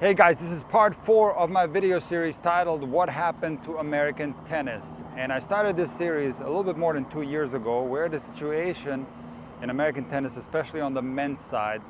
Hey guys, this is part 4 of my video series titled What Happened to American Tennis. And I started this series a little bit more than 2 years ago, where the situation in American tennis, especially on the men's side,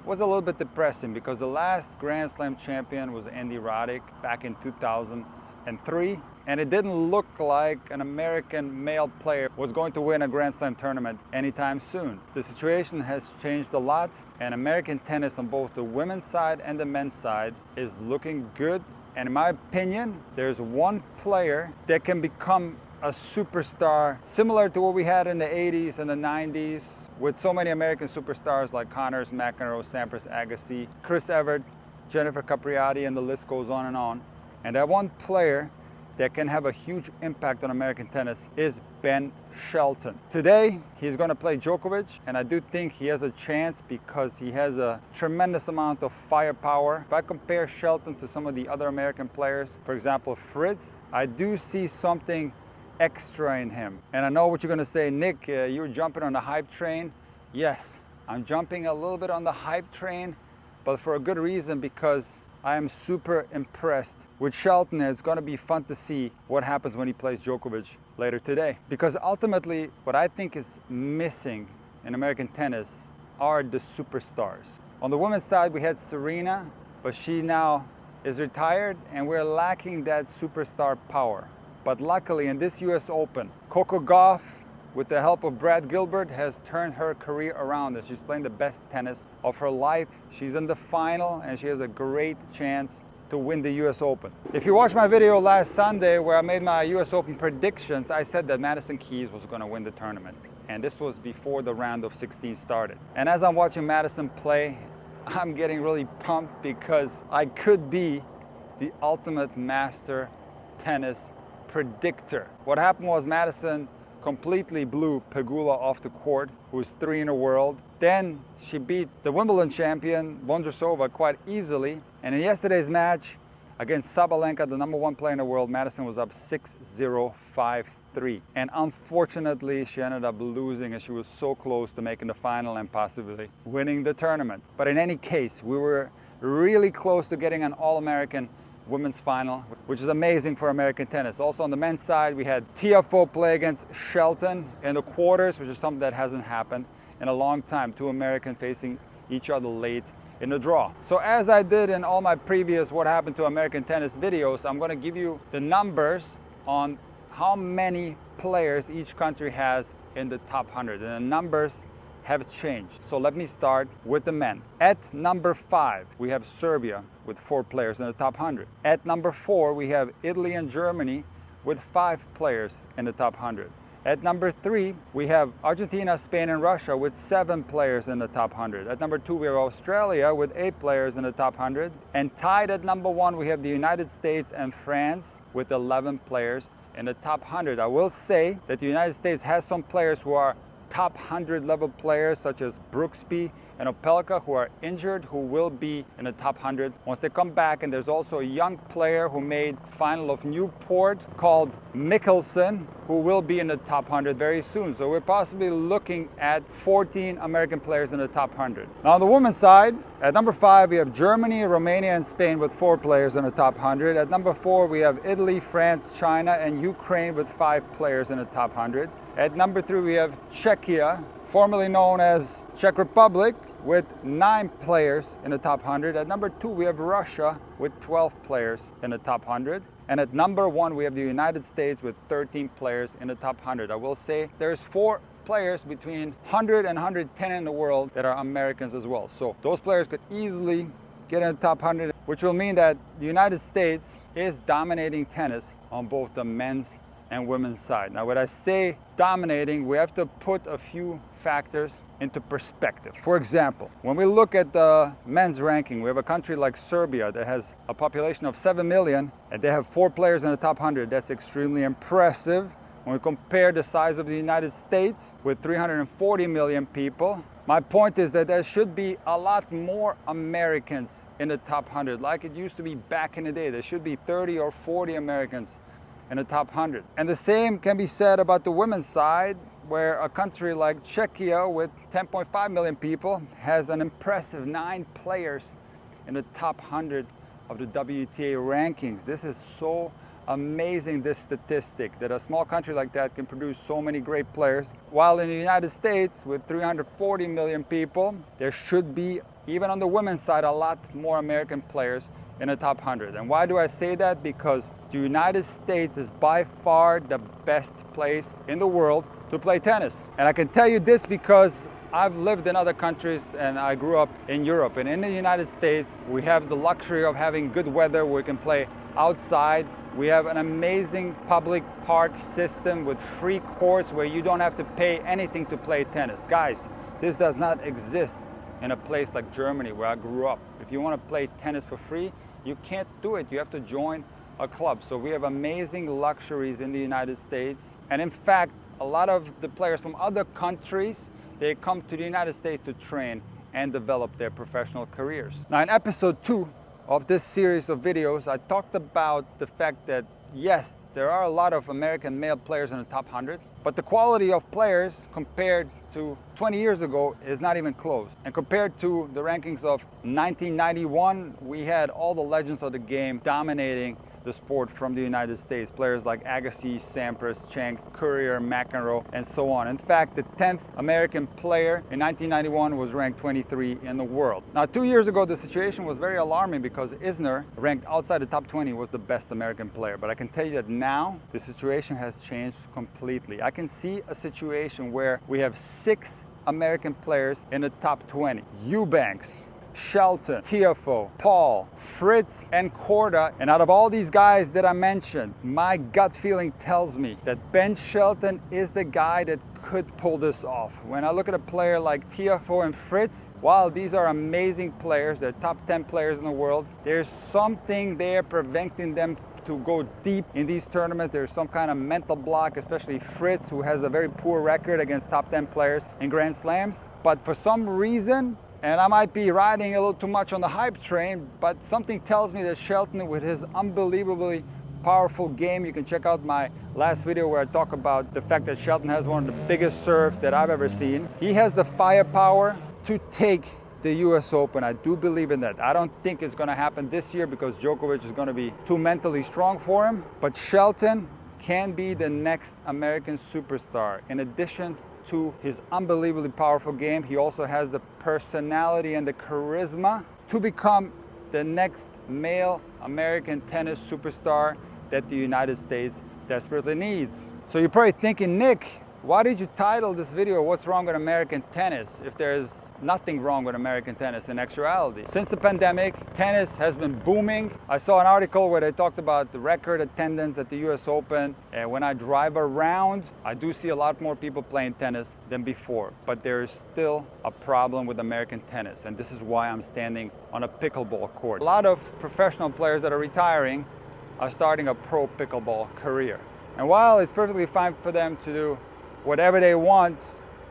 was a little bit depressing because the last Grand Slam champion was Andy Roddick back in 2003. And it didn't look like an American male player was going to win a Grand Slam tournament anytime soon. The situation has changed a lot, and American tennis on both the women's side and the men's side is looking good. And in my opinion, there's one player that can become a superstar similar to what we had in the 80s and the 90s with so many American superstars like Connors, McEnroe, Sampras, Agassi, Chris Evert, Jennifer Capriati, and the list goes on and on. And that one player that can have a huge impact on American tennis is Ben Shelton. Today, he's going to play Djokovic, and I do think he has a chance because he has a tremendous amount of firepower. If I compare Shelton to some of the other American players, for example, Fritz, I do see something extra in him. And I know what you're going to say, Nick, you're jumping on the hype train. Yes, I'm jumping a little bit on the hype train, but for a good reason, because I am super impressed with Shelton. It's going to be fun to see what happens when he plays Djokovic later today. Because ultimately, what I think is missing in American tennis are the superstars. On the women's side, we had Serena, but she now is retired, and we're lacking that superstar power. But luckily, in this US Open, Coco Gauff, with the help of Brad Gilbert, has turned her career around and she's playing the best tennis of her life. She's in the final and she has a great chance to win the US Open. If you watched my video last Sunday where I made my US Open predictions, I said that Madison Keys was going to win the tournament. And this was before the round of 16 started. And as I'm watching Madison play, I'm getting really pumped because I could be the ultimate master tennis predictor. What happened was Madison completely blew Pegula off the court, who's 3 in the world. Then she beat the Wimbledon champion, Vondrousova, quite easily. And in yesterday's match against Sabalenka, the #1 player in the world, Madison was up 6-0, 5-3. And unfortunately, she ended up losing, and she was so close to making the final and possibly winning the tournament. But in any case, we were really close to getting an All-American women's final, which is amazing for American tennis. Also on the men's side, we had Tiafoe play against Shelton in the quarters, which is something that hasn't happened in a long time. 2 Americans facing each other late in the draw. So as I did in all my previous What Happened to American Tennis videos, I'm going to give you the numbers on how many players each country has in the top 100. And the numbers have changed. So let me start with the men. At number 5, we have Serbia with 4 players in the top 100. At number 4, we have Italy and Germany with 5 players in the top 100. At number 3, we have Argentina, Spain, and Russia with 7 players in the top 100. At number 2, we have Australia with 8 players in the top 100. And tied at number 1, we have the United States and France with 11 players in the top 100. I will say that the United States has some players who are top 100 level players such as Brooksby and Opelka, who are injured, who will be in the top 100 once they come back. And there's also a young player who made final of Newport called Mickelson, who will be in the top 100 very soon. So we're possibly looking at 14 American players in the top 100. Now on the women's side, at number 5, we have Germany, Romania, and Spain with 4 players in the top 100. At number 4, we have Italy, France, China, and Ukraine with 5 players in the top 100. At number 3, we have Czechia, formerly known as Czech Republic, with 9 players in the top 100. At number 2, we have Russia with 12 players in the top 100. And at number 1, we have the United States with 13 players in the top 100. I will say there's 4 players between 100 and 110 in the world that are Americans as well. So those players could easily get in the top 100, which will mean that the United States is dominating tennis on both the men's and women's side. Now, when I say dominating, we have to put a few factors into perspective. For example, when we look at the men's ranking, we have a country like Serbia that has a population of 7 million, and they have 4 players in the top 100. That's extremely impressive. When we compare the size of the United States with 340 million people, my point is that there should be a lot more Americans in the top 100, like it used to be back in the day. There should be 30 or 40 Americans in the top 100. And the same can be said about the women's side, where a country like Czechia with 10.5 million people has an impressive 9 players in the top 100 of the WTA rankings. This is so amazing, this statistic, that a small country like that can produce so many great players. While in the United States, with 340 million people, there should be, even on the women's side, a lot more American players in the top 100. And why do I say that? Because the United States is by far the best place in the world to play tennis. And I can tell you this because I've lived in other countries and I grew up in Europe. And in the United States, we have the luxury of having good weather where we can play outside. We have an amazing public park system with free courts where you don't have to pay anything to play tennis. Guys, this does not exist in a place like Germany where I grew up. If you want to play tennis for free, you can't do it. You have to join a club. So we have amazing luxuries in the United States. And in fact, a lot of the players from other countries, they come to the United States to train and develop their professional careers. Now in episode 2 of this series of videos, I talked about the fact that yes, there are a lot of American male players in the top 100, but the quality of players compared to 20 years ago is not even close. And compared to the rankings of 1991, we had all the legends of the game dominating the sport from the United States. Players like Agassi, Sampras, Chang, Courier, McEnroe, and so on. In fact, the 10th American player in 1991 was ranked 23 in the world. Now, 2 years ago, the situation was very alarming because Isner, ranked outside the top 20, was the best American player. But I can tell you that now the situation has changed completely. I can see a situation where we have 6 American players in the top 20. Eubanks, Shelton, Tiafoe, Paul, Fritz, and Korda. And out of all these guys that I mentioned, my gut feeling tells me that Ben Shelton is the guy that could pull this off. When I look at a player like Tiafoe and Fritz, while these are amazing players, they're top 10 players in the world, there's something there preventing them to go deep in these tournaments. There's some kind of mental block, especially Fritz, who has a very poor record against top 10 players in Grand Slams. But for some reason, and I might be riding a little too much on the hype train, but something tells me that Shelton, with his unbelievably powerful game, you can check out my last video where I talk about the fact that Shelton has one of the biggest serves that I've ever seen. He has the firepower to take the US Open. I do believe in that. I don't think it's gonna happen this year because Djokovic is gonna be too mentally strong for him, but Shelton can be the next American superstar. In addition to his unbelievably powerful game, he also has the personality and the charisma to become the next male American tennis superstar that the United States desperately needs. So you're probably thinking, Nick, why did you title this video, What's Wrong with American Tennis, if there's nothing wrong with American tennis in actuality? Since the pandemic, tennis has been booming. I saw an article where they talked about the record attendance at the US Open. And when I drive around, I do see a lot more people playing tennis than before. But there is still a problem with American tennis. And this is why I'm standing on a pickleball court. A lot of professional players that are retiring are starting a pro pickleball career. And while it's perfectly fine for them to do whatever they want,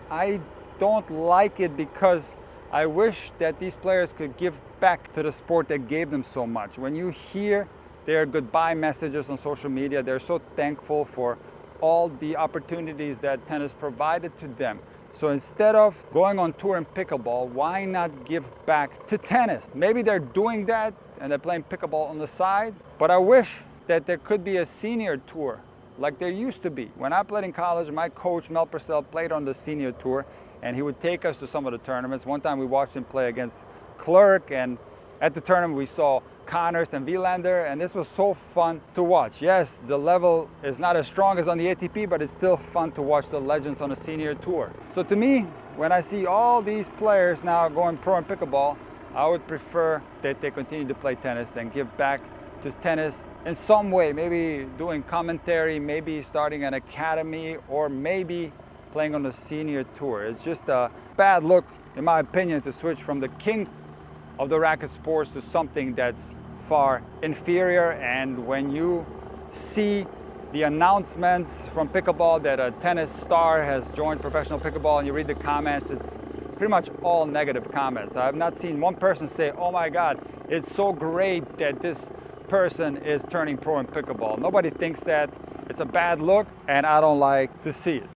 I don't like it because I wish that these players could give back to the sport that gave them so much. When you hear their goodbye messages on social media, they're so thankful for all the opportunities that tennis provided to them. So instead of going on tour in pickleball, why not give back to tennis? Maybe they're doing that and they're playing pickleball on the side, but I wish that there could be a senior tour like there used to be. When I played in college, my coach, Mel Purcell, played on the senior tour, and he would take us to some of the tournaments. One time we watched him play against Clerk, and at the tournament we saw Connors and Wielander, and this was so fun to watch. Yes, the level is not as strong as on the ATP, but it's still fun to watch the legends on the senior tour. So to me, when I see all these players now going pro in pickleball, I would prefer that they continue to play tennis and give back to tennis in some way, maybe doing commentary, maybe starting an academy, or maybe playing on the senior tour. It's just a bad look, in my opinion, to switch from the king of the racket sports to something that's far inferior. And when you see the announcements from pickleball that a tennis star has joined professional pickleball and you read the comments, it's pretty much all negative comments. I have not seen one person say, oh my God, it's so great that this person is turning pro in pickleball. Nobody thinks that. It's a bad look, and I don't like to see it.